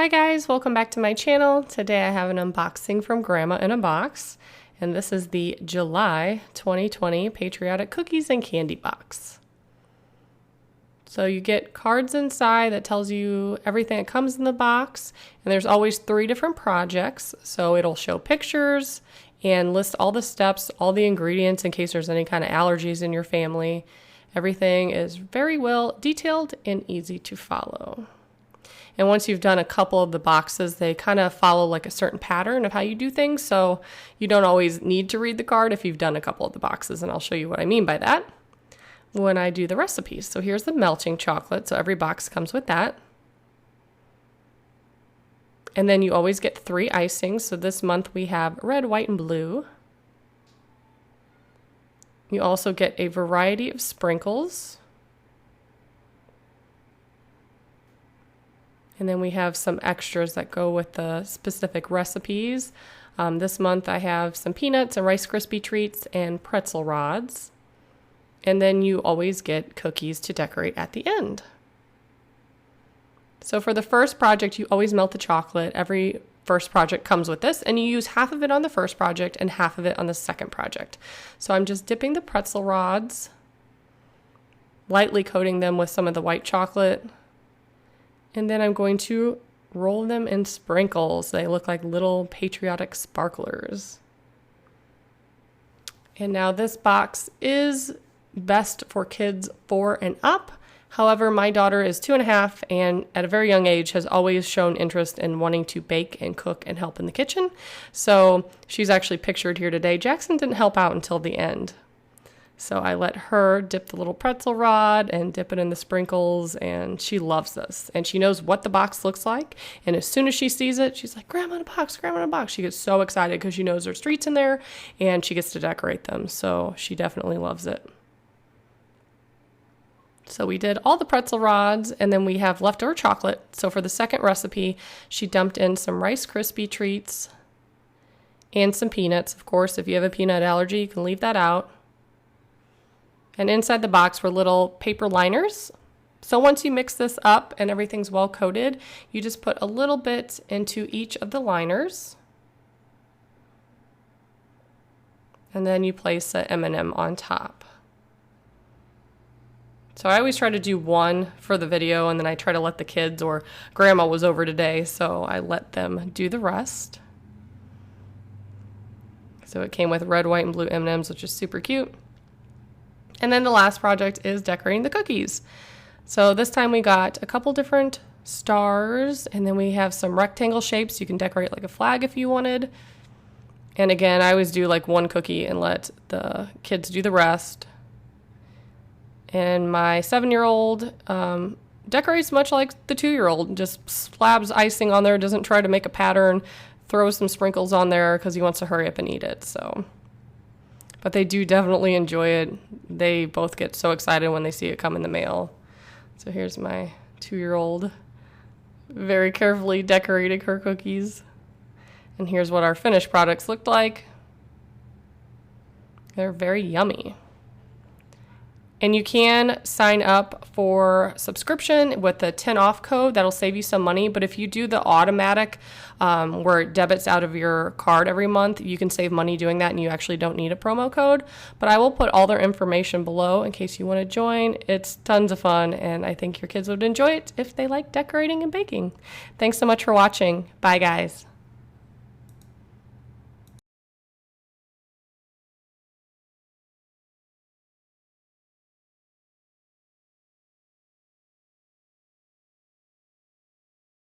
Hi guys, welcome back to my channel. Today I have an unboxing from Gramma in a box, and this is the July 2020 Patriotic Cookies and Candy box. So you get cards inside that tells you everything that comes in the box, and there's always 3 different projects, so it'll show pictures and list all the steps, all the ingredients in case there's any kind of allergies in your family. Everything is very well detailed and easy to follow. And once you've done a couple of the boxes, they kind of follow like a certain pattern of how you do things. So you don't always need to read the card if you've done a couple of the boxes. And I'll show you what I mean by that when I do the recipes. So here's the melting chocolate. So every box comes with that. And then you always get 3 icings. So this month we have red, white, and blue. You also get a variety of sprinkles. And then we have some extras that go with the specific recipes. This month I have some peanuts and Rice Krispie treats and pretzel rods. And then you always get cookies to decorate at the end. So for the first project, you always melt the chocolate. Every first project comes with this, and you use half of it on the first project and half of it on the second project. So I'm just dipping the pretzel rods, lightly coating them with some of the white chocolate. And then I'm going to roll them in sprinkles. They look like little patriotic sparklers. And now this box is best for kids 4 and up. However, my daughter is 2.5 and at a very young age has always shown interest in wanting to bake and cook and help in the kitchen. So she's actually pictured here today. Jackson didn't help out until the end. So I let her dip the little pretzel rod and dip it in the sprinkles, and she loves this. And she knows what the box looks like. And as soon as she sees it, she's like, Grandma in a box, Grandma in a box. She gets so excited because she knows there's treats in there and she gets to decorate them. So she definitely loves it. So we did all the pretzel rods, and then we have leftover chocolate. So for the second recipe, she dumped in some Rice Krispie treats and some peanuts. Of course, if you have a peanut allergy, you can leave that out. And inside the box were little paper liners. So once you mix this up and everything's well coated, you just put a little bit into each of the liners. And then you place an M&M on top. So I always try to do one for the video, and then I try to let the kids, or Grandma was over today, so I let them do the rest. So it came with red, white, and blue M&Ms, which is super cute. And then the last project is decorating the cookies. So this time we got a couple different stars, and then we have some rectangle shapes. You can decorate like a flag if you wanted. And again, I always do like one cookie and let the kids do the rest. And my 7-year-old decorates much like the 2-year-old, just slabs icing on there, doesn't try to make a pattern, throws some sprinkles on there because he wants to hurry up and eat it. But they do definitely enjoy it. They both get so excited when they see it come in the mail. So here's my 2-year-old very carefully decorating her cookies. And here's what our finished products looked like. They're very yummy. And you can sign up for subscription with the 10 off code. That'll save you some money. But if you do the automatic where it debits out of your card every month, you can save money doing that, and you actually don't need a promo code. But I will put all their information below in case you want to join. It's tons of fun, and I think your kids would enjoy it if they like decorating and baking. Thanks so much for watching. Bye, guys.